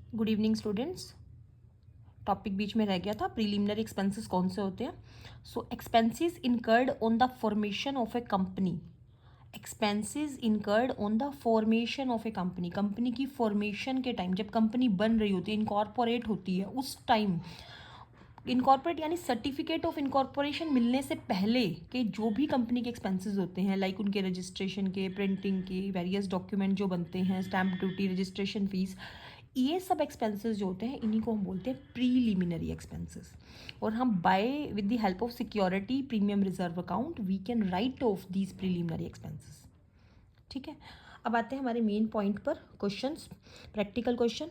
Good evening students. Topic बीच में रह गया था, प्रीलिमिनरी एक्सपेंसेस कौन से होते हैं। So expenses incurred on the formation of a company, expenses incurred on the formation of a company, company की फॉर्मेशन के टाइम, जब कंपनी बन रही होती है, इनकॉर्पोरेट होती है, उस टाइम इनकॉर्पोरेट यानी सर्टिफिकेट ऑफ इनकॉर्पोरेशन मिलने से पहले के जो भी कंपनी के एक्सपेंसेस होते हैं, लाइक उनके रजिस्ट्रेशन के, प्रिंटिंग के, वेरियस डॉक्यूमेंट जो बनते हैं, स्टैम्प ड्यूटी, रजिस्ट्रेशन फीस, ये सब एक्सपेंसेस जो होते हैं इन्हीं को हम बोलते हैं प्रीलिमिनरी एक्सपेंसेस। और हम by with the help of security premium reserve account we can write off these preliminary expenses. ठीक है, अब आते हैं हमारे मेन पॉइंट पर, क्वेश्चंस, प्रैक्टिकल क्वेश्चन।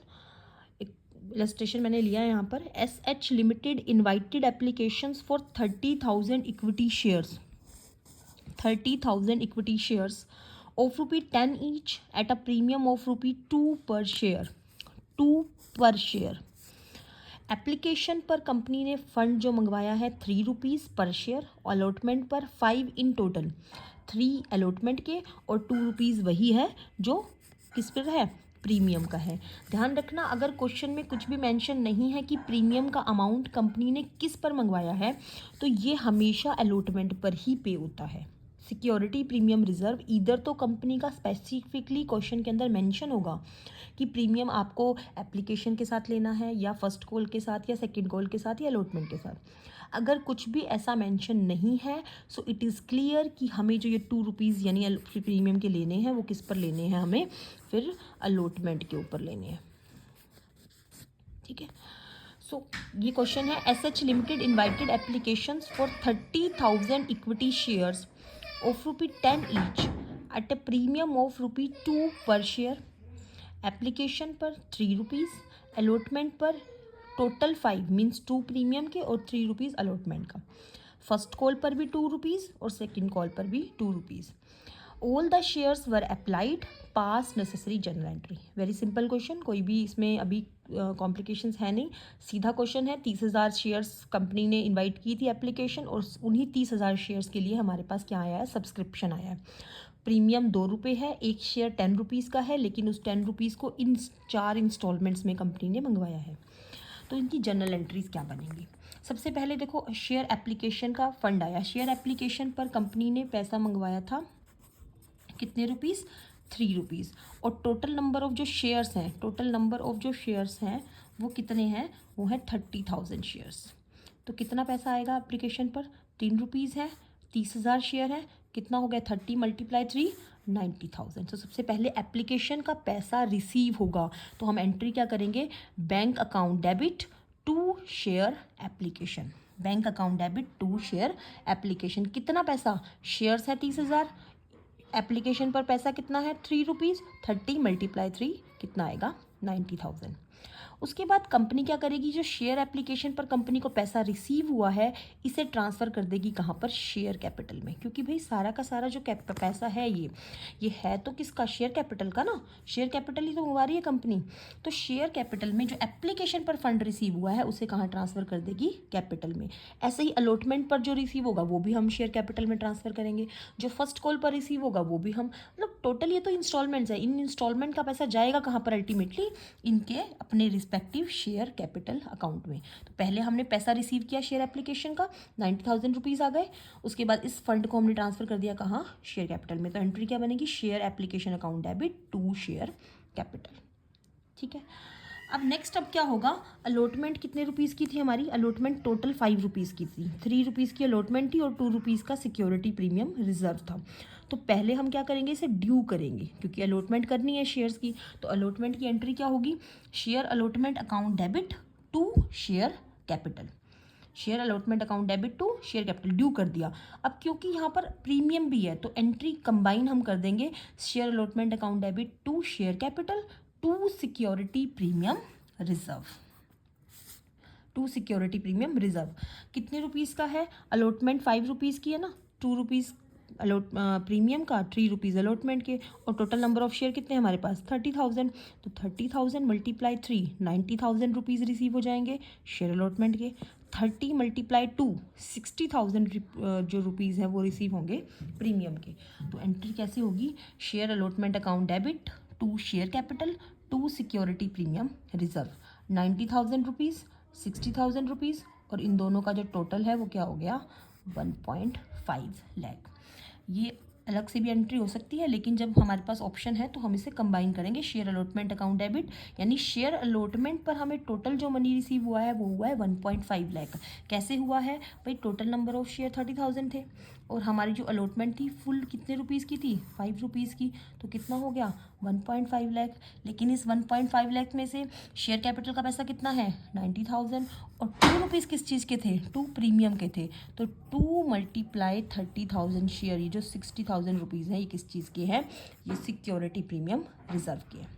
इलस्ट्रेशन मैंने लिया है यहाँ पर। SH limited invited applications for 30,000 equity shares, 30,000 equity shares of ₹10 each at a premium of ₹2 per share, 2 per share. Application पर कंपनी ने फंड जो मंगवाया है ₹3 पर शेयर, अलॉटमेंट पर 5 इन टोटल, 3 अलॉटमेंट के और ₹2 वही है जो किस पर है, प्रीमियम का है। ध्यान रखना, अगर क्वेश्चन में कुछ भी मेंशन नहीं है कि प्रीमियम का अमाउंट कंपनी ने किस पर मंगवाया है, तो ये हमेशा अलॉटमेंट पर ही पे होता है। सिक्योरिटी प्रीमियम रिजर्व इधर तो कंपनी का स्पेसिफिकली क्वेश्चन के अंदर मेंशन होगा कि प्रीमियम आपको एप्लीकेशन के साथ लेना है या फर्स्ट कॉल के साथ या सेकंड कॉल के साथ या अलॉटमेंट के साथ। अगर कुछ भी ऐसा मेंशन नहीं है सो इट इज़ क्लियर कि हमें जो ये ₹2 यानी प्रीमियम के लेने हैं वो किस पर लेने हैं, हमें फिर अलॉटमेंट के ऊपर लेने हैं। ठीक है, सो ये क्वेश्चन है, SH limited invited applications for 30,000 equity shares of ₹10 each at a premium of ₹2 per share. Application पर ₹3, अलॉटमेंट पर टोटल 5 मीन्स 2 प्रीमियम के और ₹3 अलॉटमेंट का। फर्स्ट कॉल पर भी ₹2 और सेकंड कॉल पर भी ₹2। All the shares were applied, pass necessary general entry. Very simple question, कोई भी इसमें अभी कॉम्प्लिकेशंस है नहीं, सीधा क्वेश्चन है। 30,000 शेयर्स कंपनी ने इनवाइट की थी एप्लीकेशन, और उन्हीं 30,000 शेयर्स के लिए हमारे पास क्या आया है, सब्सक्रिप्शन आया है। प्रीमियम ₹2 है, एक शेयर ₹10 का है, लेकिन उस ₹10 को इन 4 इंस्टॉलमेंट्स में कंपनी ने मंगवाया है। तो इनकी जनरल एंट्रीज क्या बनेंगी। सबसे पहले देखो, शेयर एप्लीकेशन का फंड आया। शेयर एप्लीकेशन पर कंपनी ने पैसा मंगवाया था, कितने रुपीस, ₹3। और टोटल नंबर ऑफ जो शेयर्स हैं, टोटल नंबर ऑफ जो शेयर्स हैं वो कितने हैं, वो है 30,000 शेयर्स। तो कितना पैसा आएगा एप्लीकेशन पर, ₹3 है, 30,000 शेयर है, कितना हो गया, 30 × 3 90,000। तो सबसे पहले एप्लीकेशन का पैसा रिसीव होगा, तो हम एंट्री क्या करेंगे, bank account debit to share application, bank account debit to share application. कितना पैसा, शेयर्स है 30,000, एप्लीकेशन पर पैसा कितना है, ₹3, 30 × 3 कितना आएगा, 90,000। उसके बाद कंपनी क्या करेगी, जो शेयर एप्लीकेशन पर कंपनी को पैसा रिसीव हुआ है इसे ट्रांसफ़र कर देगी कहाँ पर, शेयर कैपिटल में। क्योंकि भाई सारा का सारा जो पैसा है ये है तो किसका, शेयर कैपिटल का ना, शेयर कैपिटल ही तो मंगवा रही है कंपनी। तो शेयर कैपिटल में जो एप्लीकेशन पर फंड रिसीव हुआ है उसे कहाँ ट्रांसफ़र कर देगी, कैपिटल में। ऐसे ही अलॉटमेंट पर जो रिसीव होगा वो भी हम शेयर कैपिटल में ट्रांसफ़र करेंगे। जो फर्स्ट कॉल पर रिसीव होगा वो भी हम, मतलब टोटल ये तो इंस्टॉलमेंट्स है, इन इंस्टॉलमेंट का पैसा जाएगा कहाँ पर, अल्टीमेटली इनके अपने रिस्पेक्टिव शेयर कैपिटल अकाउंट में। तो पहले हमने पैसा रिसीव किया शेयर एप्लीकेशन का, 90,000 रुपीज़ आ गए। उसके बाद इस फंड को हमने ट्रांसफ़र कर दिया कहाँ, शेयर कैपिटल में। तो एंट्री क्या बनेगी, share application account debit to share capital. ठीक है, अब नेक्स्ट अब क्या होगा, अलॉटमेंट कितने रुपीज़ की थी हमारी, अलॉटमेंट टोटल ₹5 की थी, ₹3 की अलॉटमेंट थी और ₹2 का सिक्योरिटी प्रीमियम रिजर्व था। तो पहले हम क्या करेंगे, इसे ड्यू करेंगे क्योंकि अलॉटमेंट करनी है शेयर्स की। तो अलॉटमेंट की एंट्री क्या होगी, share allotment account debit to share capital, share allotment account debit to share capital, due कर दिया। अब क्योंकि यहाँ पर प्रीमियम भी है तो एंट्री कंबाइन हम कर देंगे, share allotment account debit to share capital to security premium reserve, to security premium reserve. कितने रुपीज़ का है, अलॉटमेंट ₹5 की है ना, ₹2 प्रीमियम का, ₹3 अलॉटमेंट के, और टोटल नंबर ऑफ शेयर कितने हमारे पास, 30,000। तो 30,000 × 3 90,000 रुपीज़ रिसीव हो जाएंगे शेयर अलॉटमेंट के। 30 × 2 60,000 जो रुपीज़ है वो रिसीव होंगे प्रीमियम के। तो एंट्री कैसे होगी, share allotment account debit to share capital to security premium reserve 90,000 rupees, 60,000 rupees, और इन दोनों का जो टोटल है वो क्या हो गया 1.5 लाख। ये अलग से भी एंट्री हो सकती है, लेकिन जब हमारे पास ऑप्शन है तो हम इसे कंबाइन करेंगे। शेयर अलॉटमेंट अकाउंट डेबिट, यानी शेयर अलॉटमेंट पर हमें टोटल जो मनी रिसीव हुआ है वो हुआ है 1.5 लाख। कैसे हुआ है भाई, टोटल नंबर ऑफ शेयर 30,000 थे और हमारी जो अलॉटमेंट थी फुल कितने रुपीज़ की थी, 5 रुपीज़ की, तो कितना हो गया 1.5 लाख। लेकिन इस 1.5 लाख में से शेयर कैपिटल का पैसा कितना है 90,000, और 2 रुपीज़ किस चीज़ के थे, 2 प्रीमियम के थे। तो 2 मल्टीप्लाई 30,000 शेयर, ये जो 60,000 रुपीज़ है ये किस चीज़ के हैं, ये सिक्योरिटी प्रीमियम रिजर्व के हैं।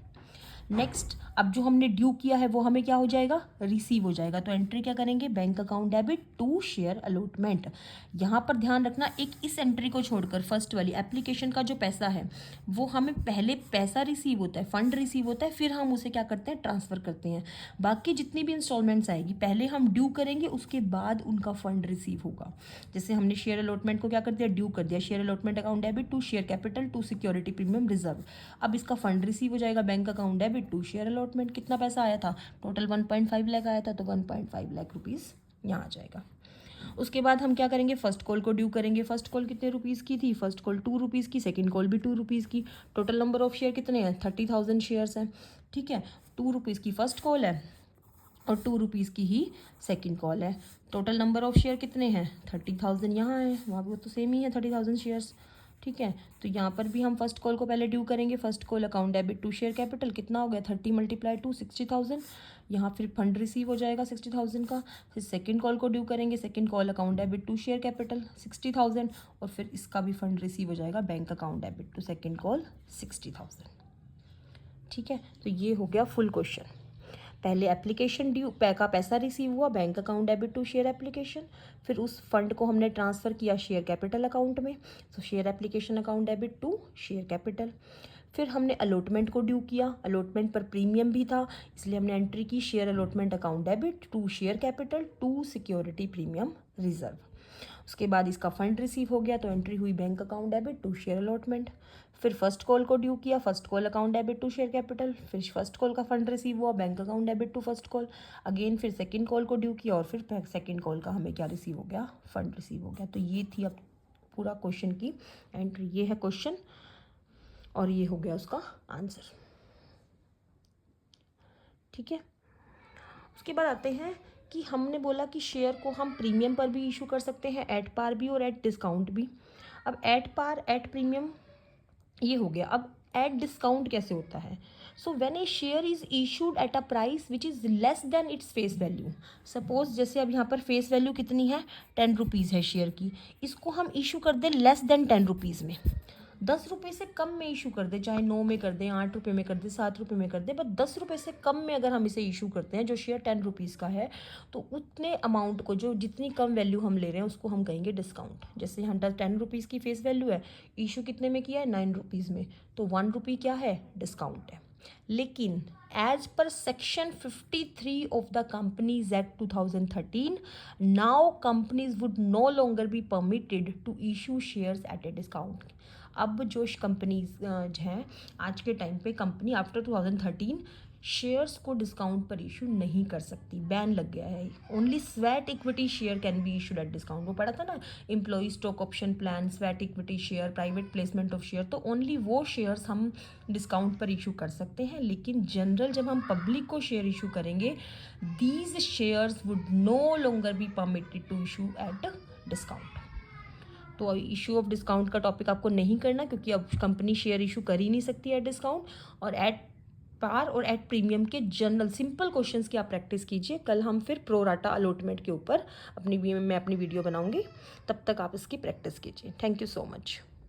नेक्स्ट, अब जो हमने ड्यू किया है वो हमें क्या हो जाएगा, रिसीव हो जाएगा। तो एंट्री क्या करेंगे, bank account debit to share allotment. यहाँ पर ध्यान रखना, एक इस एंट्री को छोड़कर फर्स्ट वाली एप्लीकेशन का जो पैसा है वो हमें पहले पैसा रिसीव होता है, फंड रिसीव होता है, फिर हम उसे क्या करते हैं, ट्रांसफ़र करते हैं। बाकी जितनी भी इंस्टॉलमेंट्स आएगी पहले हम ड्यू करेंगे, उसके बाद उनका फंड रिसीव होगा। जैसे हमने शेयर अलॉटमेंट को क्या कर दिया, ड्यू कर दिया, share allotment account debit to share capital to security premium reserve. अब इसका फंड रिसीव हो जाएगा, bank account debit to share allotment. कितना पैसा आया था, टोटल 1.5 लाख आया था, तो 1.5 लाख रुपीज़ यहाँ आ जाएगा। उसके बाद हम क्या करेंगे, फर्स्ट कॉल को ड्यू करेंगे। फर्स्ट कॉल कितने रुपीज़ की थी, फर्स्ट कॉल 2 रुपीज़ की, सेकंड कॉल भी 2 रुपीज़ की। टोटल नंबर ऑफ शेयर कितने हैं, 30,000 शेयर्स हैं। ठीक है, 2 रुपीज़ की फर्स्ट कॉल है और 2 रुपीज़ की ही सेकंड कॉल है। टोटल नंबर ऑफ शेयर कितने हैं, 30,000 यहाँ है, वहाँ भी तो सेम ही है 30,000 शेयर्स। ठीक है, तो यहाँ पर भी हम फर्स्ट कॉल को पहले ड्यू करेंगे। First call account debit to share capital कितना हो गया, 30 मल्टीप्लाई 2 60,000। यहाँ फिर फंड रिसीव हो जाएगा 60,000 का। फिर सेकंड कॉल को ड्यू करेंगे, second call account debit to share capital 60,000, और फिर इसका भी फंड रिसीव हो जाएगा, bank account debit to second call 60,000। ठीक है, तो ये हो गया फुल क्वेश्चन। पहले एप्लीकेशन ड्यू का पैसा रिसीव हुआ, bank account debit to share application, फिर उस फंड को हमने ट्रांसफ़र किया शेयर कैपिटल अकाउंट में, तो share application account debit to share capital. फिर हमने अलॉटमेंट को ड्यू किया, अलॉटमेंट पर प्रीमियम भी था, इसलिए हमने एंट्री की share allotment account debit to share capital to security premium reserve. उसके बाद इसका फंड रिसीव हो गया, तो एंट्री हुई bank account debit to share allotment. फिर फर्स्ट कॉल को ड्यू किया, first call account debit to share capital, फिर फर्स्ट कॉल का फंड रिसीव हुआ, bank account debit to first call. Again फिर सेकंड कॉल को ड्यू किया और फिर सेकंड कॉल का हमें क्या रिसीव हो गया, फंड रिसीव हो गया। तो ये थी अब पूरा क्वेश्चन की एंट्री, ये है क्वेश्चन और ये हो गया उसका आंसर। ठीक है, उसके बाद आते हैं कि हमने बोला कि शेयर को हम प्रीमियम पर भी इशू कर सकते हैं, एट पार भी और एट डिस्काउंट भी। अब एट पार एट प्रीमियम ये हो गया। अब एट डिस्काउंट कैसे होता है, so when A share is issued at a price which is less than its face value. Suppose जैसे अब यहाँ पर फेस वैल्यू कितनी है, 10 रुपीज़ है शेयर की, इसको हम इशू कर दें लेस देन 10 रुपीज़ में, 10 रुपये से कम में इशू कर दे, चाहे 9 में कर दें, 8 रुपये में कर दे, 7 रुपये में कर दे, बट 10 रुपये से कम में अगर हम इसे इशू करते हैं, जो शेयर 10 रुपीज़ का है, तो उतने अमाउंट को, जो जितनी कम वैल्यू हम ले रहे हैं उसको हम कहेंगे डिस्काउंट। जैसे यहाँ 10 रुपीज़ की फेस वैल्यू है, इशू कितने में किया है, 9 रुपीज़ में, तो 1 रुपये क्या है, डिस्काउंट है। लेकिन एज पर section 53 of the companies act 2013, now companies would no longer be permitted to issue shares at a discount. अब जो कंपनीज हैं आज के टाइम पे, कंपनी आफ्टर 2013 शेयर्स को डिस्काउंट पर इशू नहीं कर सकती, बैन लग गया है। Only sweat equity share can be issued at discount. वो पढ़ा था ना, employee stock option plan, sweat equity share, private placement of share, तो ओनली वो शेयर्स हम डिस्काउंट पर इशू कर सकते हैं। लेकिन जनरल जब हम पब्लिक को शेयर इशू करेंगे, these shares would no longer be permitted to issue at discount. तो इशू ऑफ डिस्काउंट का टॉपिक आपको नहीं करना, क्योंकि अब कंपनी शेयर इशू कर ही नहीं सकती एट डिस्काउंट। और एट पार और एट प्रीमियम के जनरल सिंपल क्वेश्चंस की आप प्रैक्टिस कीजिए। कल हम फिर प्रो राटा अलॉटमेंट के ऊपर मैं अपनी वीडियो बनाऊंगी, तब तक आप इसकी प्रैक्टिस कीजिए। Thank you so much.